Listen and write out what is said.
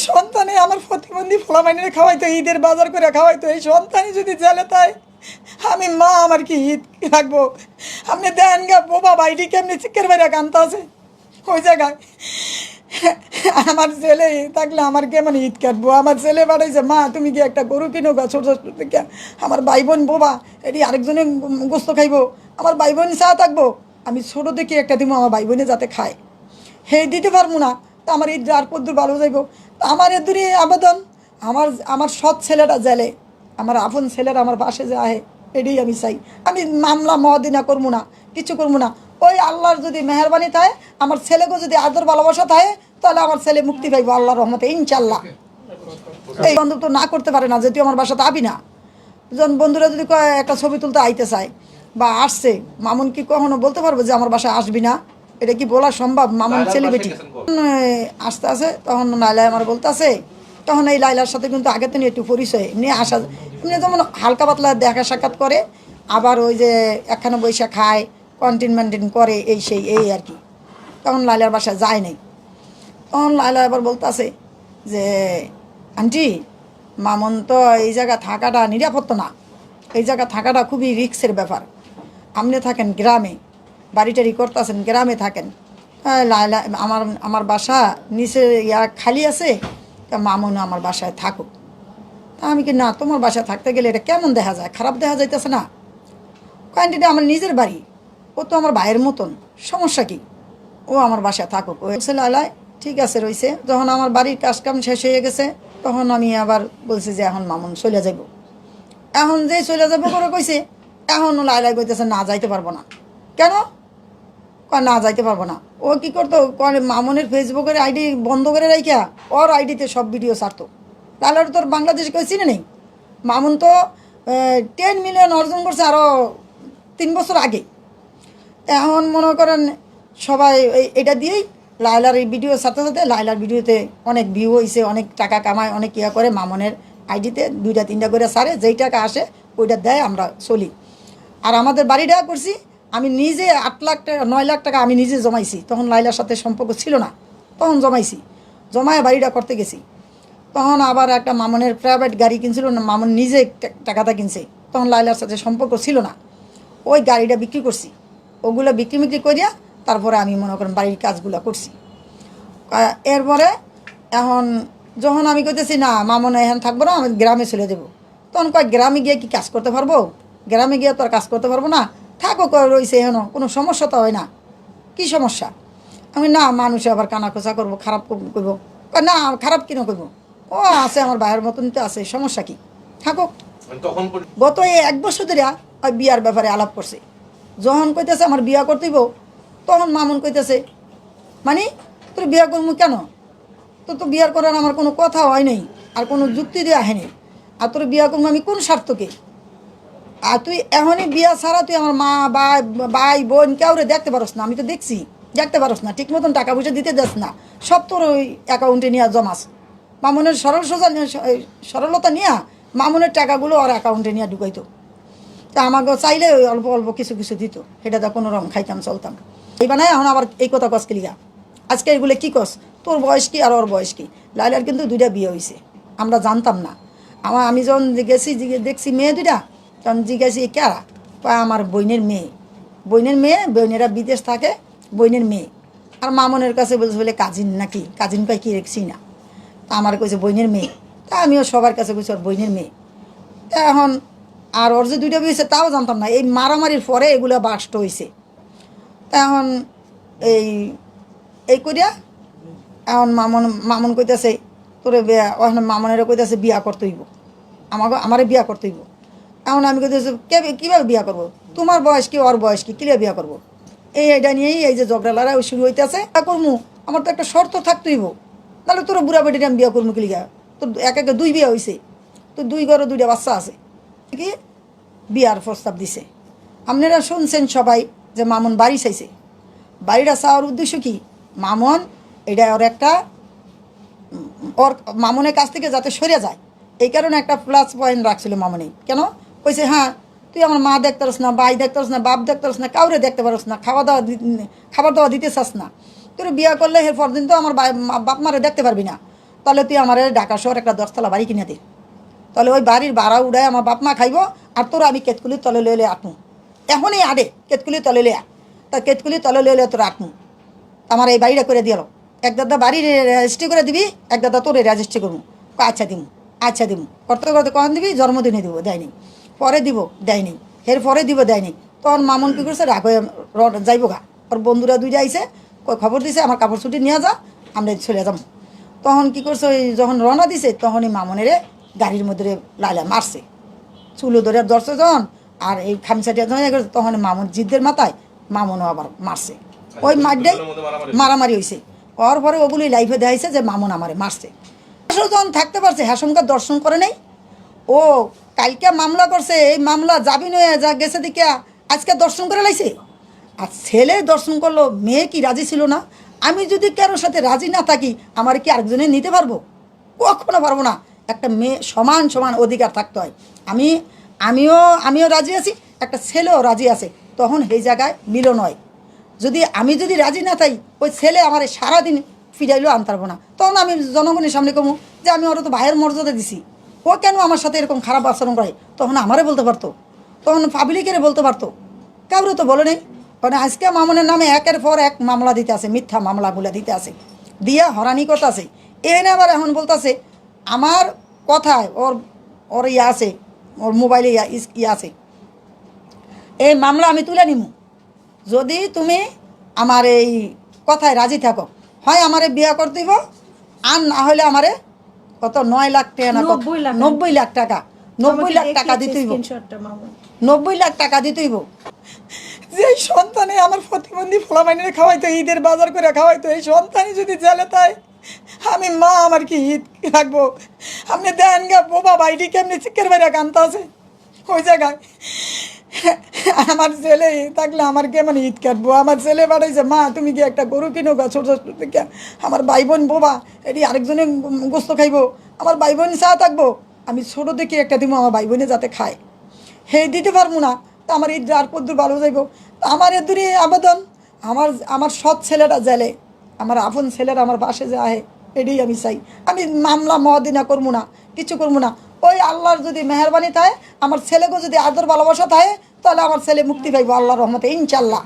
সন্তানে আমার প্রতিবন্ধী ফলামাইনে খাওয়াইতো, ঈদের বাজার করে খাওয়াইতো। এই সন্তানই যদি জেলে তাই আমি মা আমার কি ঈদ রাখবো? আপনি দেন গা বোবা বাইটি কেমনি চিকের বাইরে কান্তা আছে ওই জায়গায়। আমার ছেলে থাকলে আমার কেমন ঈদ কাটবো? আমার ছেলে বাড়াইছে, মা তুমি কি একটা গরু কিনো গা ছোটো ছোটো থেকে, আমার ভাই বোন বোবা এটি আরেকজনে গোস্ত খাইবো, আমার ভাই বোন চা থাকবো, আমি ছোটো থেকে একটা দিব আমার ভাই বোনে যাতে খায়। হে দিতে পারবো না, তা আমার ঈদ আর পদ্দুর ভালো যাইব। তা আমার এ দূরে আবেদন, আমার আমার সৎ ছেলেটা জেলে, আমার আপন ছেলেরা আমার পাশে যে আহে, এটাই আমি চাই। আমি মামলা মহাদিনা করবো না, কিছু করবো না। ওই আল্লাহর যদি মেহরবানি থাকে, আমার ছেলেকে যদি আদর ভালোবাসা থাকে, তাহলে আমার ছেলে মুক্তি পাইব আল্লাহর রহমতে ইনশাল্লাহ। এই বন্ধু তো না করতে পারে না, যেহেতু আমার বাসাতে আবি না। যখন বন্ধুরা যদি একটা ছবি তুলতে আইতে চায় বা আসছে, মামুন কি কখনো বলতে পারবো যে আমার বাসায় আসবি না? এটা কি বলা সম্ভব? মামুন সেলিব্রিটি আসতে আসে, তখন লাইলা আমার বলতে আছে, তখন এই লাইলার সাথে কিন্তু আগে তো একটু পরিচয় নিয়ে আসা, এমনি যেমন হালকা পাতলা দেখা সাক্ষাৎ করে, আবার ওই যে একখানে বৈশা খায়, কন্টিন মেনটেন করে, এই সেই এই আর কি। তখন লাইলার বাসায় যায় নাই। তখন লাইলা এবার বলতে আছে যে আন্টি, মামুন তো এই জায়গা থাকাটা নিরাপত্তা না, এই জায়গা থাকাটা খুবই রিস্কের ব্যাপার। আপনি থাকেন গ্রামে, বাড়ি টাড়ি করতেছেন, গ্রামে থাকেন, লাইলা আমার আমার বাসা নিচে খালি আছে, তা মামুন আমার বাসায় থাকুক। তা আমি কি, না তোমার বাসায় থাকতে গেলে এটা কেমন দেখা যায়, খারাপ দেখা যাইতেছে না? আন্টিটা আমার নিজের বাড়ি, ও তো আমার ভাইয়ের মতন, সমস্যা কি? ও আমার বাসায় থাকুক। ও লাইলাই ঠিক আছে রইছে। যখন আমার বাড়ির কাজকাম শেষ হয়ে গেছে, তখন আমি আবার বলছি যে এখন মামুন চলে যাব। এখন যে চলে যাব করে কইছে, এখন লাইলাই কইতেছে না যাইতে পারবো না। কেন? না যাইতে পারবো না। ও কি করতো, মামুনের ফেসবুকের আইডি বন্ধ করে রাখিয়া ওর আইডিতে সব ভিডিও ছাড়তো। লাইলার তোর বাংলাদেশে কেউ চিনে নেই। মামুন তো 10 মিলিয়ন অর্জন করছে আরও 3 বছর আগে। এখন মনে করেন সবাই এটা দিয়েই লাইলার এই ভিডিও সাথে সাথে লাইলার ভিডিওতে অনেক ভিউ হয়েছে, অনেক টাকা কামায়, অনেক ইয়া করে। মামুনের আইডিতে 2টা 3টা করে সারে, যেই টাকা আসে ওইটা দেয়, আমরা চলি। আর আমাদের বাড়িটা করছি আমি নিজে 8 লাখ টাকা 9 লাখ টাকা আমি নিজে জমাইছি। তখন লাইলার সাথে সম্পর্ক ছিল না, তখন জমাইছি, জমায় বাড়িটা করতে গেছি। তখন আবার একটা মামুনের প্রাইভেট গাড়ি কিনছিল না, মামুন নিজে টাকাটা কিনছে, তখন লাইলার সাথে সম্পর্ক ছিল না। ওই গাড়িটা বিক্রি করছি, ওগুলো বিক্রি করিয়া তারপরে আমি মনে করেন বাড়ির কাজগুলো করছি। এরপরে এখন যখন আমি কইতেছি না মামুন এখন থাকবো না, আমি গ্রামে চলে যাবো, তখন কয় গ্রামে গিয়ে কি কাজ করতে পারবো? গ্রামে গিয়ে তো আর কাজ করতে পারবো না, থাকো রয়েছে এখন, কোনো সমস্যা তো হয় না। কি সমস্যা? আমি না, মানুষে আবার কানাখোঁচা করবো, খারাপ করবো। না খারাপ কিনা করবো, ও আছে আমার ভাইয়ের মতন তো আছে, সমস্যা কি, থাকো। গত এই 1 বছর ধরে বিয়ার ব্যাপারে আলাপ করছে। যখন কইতেছে আমার বিয়া করতেইব, তখন মামুন কইতেছে মানে তোর বিয়া করবো কেন? তো বিয়ার করার আমার কোনো কথা হয় নাই, আর কোনো যুক্তি দিয়ে আহেনি। আর তোর বিয়া করবো আমি কোন স্বার্থকে? আর তুই এখনই বিয়া ছাড়া তুই আমার মা ভাই বোন কেউরে দেখতে পারস না। আমি তো দেখছি, দেখতে পারস না, ঠিক মতন টাকা পয়সা দিতে দেস না, সব তোর ওই অ্যাকাউন্টে নিয়ে জমাস। মামুনের সরলতা নিয়ে মামুনের টাকাগুলো ওর অ্যাকাউন্টে নিয়ে ঢুকাইতো। তা আমাকে চাইলে ওই অল্প অল্প কিছু কিছু দিত, সেটা তো কোনো রকম খাইতাম চলতাম। এই বানায় এখন আবার এই কথা কস লিগা, আজকে এগুলো কী কস, তোর বয়স কি আর ওর বয়স কি? লাইলার কিন্তু 2টা বিয়ে হয়েছে, আমরা জানতাম না। আমি যখন গেছি দেখছি মেয়ে 2টা, তখন জিজ্ঞাসি কারা? আমার বোনের মেয়ে, বোনেরা বিদেশ থাকে, বোনের মেয়ে। আর মামনের কাছে বলছে বলে কাজিন নাকি, কাজিন পাই কি রেখছি না। তা আমার কইছে বোনের মেয়ে, তা আমিও সবার কাছে কইছি ওর বোনের মেয়ে। তা এখন আর ওর যে 2টা বিয়ে হয়েছে তাও জানতাম না, এই মারামারির পরে এগুলো বাস্ট হয়েছে। তা এখন এই করিয়া এখন মামুন কইতেছে তোরে বিয়া, ওখানে মামনেরও কইতেছে বিয়া করতে হইব, আমারে বিয়া করতে হইব। এখন আমি কইতেছি কীভাবে বিয়া করবো? তোমার বয়স কি ওর বয়স কি, ক্লিয়ার বিয়া করবো? এইটা নিয়েই এই যে ঝগড়া লড়াই শুরু হইতেছে। করবো, আমার তো একটা শর্ত থাকতে হইব, তাহলে তোর বুড়া বেটিটা আমি বিয়া করবো কিলিগা? তোর একে 2 বিয়া হয়েছে, তোর 2 ঘরে 2টা বাচ্চা আছে, কি বিয়ার প্রস্তাব দিছে। আপনারা শুনছেন সবাই যে মামুন বাড়ি চাইছে। বাড়িটা চাওয়ার উদ্দেশ্য কি? মামুন এটা ওর একটা ওর মামুনের কাছ থেকে যাতে সরে যায়, এই কারণে একটা প্লাস পয়েন্ট রাখছিল মামুনি। কেন কইছে, হ্যাঁ তুই আমার মা দেখতে পারস না, ভাই দেখতে পারস না, বাপ দেখতে পারস না, কাউরে দেখতে পারস না, খাবার দাওয়া দিতে চাস না, তোর বিয়া করলে এর পর দিন তো আমার বাপ মারে দেখতে পারবি না। তাহলে তুই আমার ঢাকা শহর একটা 10তলা বাড়ি কিনে দে, তাহলে ওই বাড়ির ভাড়া উড়ায় আমার বাপ মা খাইব, আর তোরা আমি কেতকুলির তলে লইলে আটমু, এখনই আডে কেতকুলির তলে লিয়া, তা কেতকুলির তলে লইলে তোরা আটমু, আমার এই বাড়িটা করে দিল, এক দাদা বাড়ি রেজিস্ট্রি করে দিবি, এক দাদা তোরে রেজিস্ট্রি করবো, আচ্ছা দিমু, আচ্ছা দিমু, করতে করতে কখন দিবি, জন্মদিনে দিব, দেয়নি, পরে দিব, দেয়নি, এর পরে দিব, দেয়নি, তখন মামুন কী করছে, রাগ হয়ে যাইব গা, ওর বন্ধুরা দুইটা আইসে, খবর দিছে আমার কাপড় ছুটি নিয়ে যা, আমরা চলে যাবো। তখন কী করছে, ওই যখন রওনা দিছে তখনই মামুনেরে গাড়ির মধ্যে লাইলা মারছে, চুলো ধরে ধরছে যখন, আর এই খামচাটিয়া যখন করছে তখন মামুন জিদ্দের মাথায় মামুনও আবার মারছে, ওই মারটাই মারামারি হয়েছে। হওয়ার পরে ওগুলি লাইফে দেখাইছে যে মামুন আমারে মারছে। যখন থাকতে পারছে হ্যাসমকার দর্শন করে নেই, ও কালকে মামলা করছে, এই মামলা জামিন হয়ে যা গেছে দিকে আজকে দর্শন করে লাইছে। আর ছেলে দর্শন করলো, মেয়ে কি রাজি ছিল না? আমি যদি কারোর সাথে রাজি না থাকি আমার কি আরেকজনে নিতে পারবো? কখনো পারবো না। একটা মেয়ে সমান সমান অধিকার থাকতে হয়। আমিও রাজি আছি, একটা ছেলেও রাজি আছে, তখন এই জায়গায় মিলন হয়। আমি যদি রাজি না থাই, ওই ছেলে আমার সারাদিন ফিরাইলেও আনতে পারবো না। তখন আমি জনগণের সামনে কমু যে আমি ওরা তো ভাইয়ের মর্যাদা দিছি, ও কেন আমার সাথে এরকম খারাপ আচরণ করে? তখন আমারে বলতে পারতো, তখন পাবলিকের বলতে পারতো, কাউরে তো বলে নেই। কারণ আজকে মামুনের নামে একের পর এক মামলা দিতে আছে, মিথ্যা মামলাগুলো দিতে আছে, দিয়া হরানি করতে আছে। এনে আবার এখন বলতেছে আমার কথায় ওর ইয়ে আছে, ওর মোবাইলে ইয়ে আছে, এই মামলা আমি তুলে নিমু যদি তুমি আমার এই কথায় রাজি থাকো, হয় আমারে বিয়া করতে দিব, আর না হলে আমারে কত 9 লাখ টাকা না 90 লাখ টাকা, 90 লাখ টাকা দিতে হইব, 90 লাখ টাকা দিতে হইব। যে সন্তানে আমার প্রতিবন্ধী ফলামাইনে খাওয়াইতো, ঈদের বাজার করে খাওয়াইতো, এই সন্তানই যদি জেলে তাই আমি মা আমার কি ঈদ রাখবো? আপনি দেন গা বোবা বাইটি কেমনি চিকের বাইরে কান্তা আছে ওই জায়গায়। আমার ছেলে থাকলে আমার কেমন ঈদ কাটবো? আমার ছেলে বাড়াইছে, মা তুমি কি একটা গরু কিনো গা ছোটো ছোটো থেকে, আমার ভাই বোন বোবা এটি আরেকজনে গোস্ত খাইবো, আমার ভাই বোন চা থাকবো, আমি ছোটো দেখে একটা দিব আমার ভাই বোনে যাতে খায়, হে দিতে পারবো না, তা আমার ঈদ আর পদ্দুর ভালো যাইব। আমার এ দূরে আবেদন, আমার সৎ ছেলেটা জেলে, আমার আপন ছেলেরা আমার পাশে যে আহে, এটাই আমি চাই। আমি মামলা মহাদিনা করবো না, কিছু করবো না। ওই আল্লাহর যদি মেহরবানি থাকে, আমার ছেলেকে যদি আদর ভালোবাসা থাকে, তাহলে আমার ছেলে মুক্তি পাইব আল্লাহর রহমতে, ইনশাল্লাহ।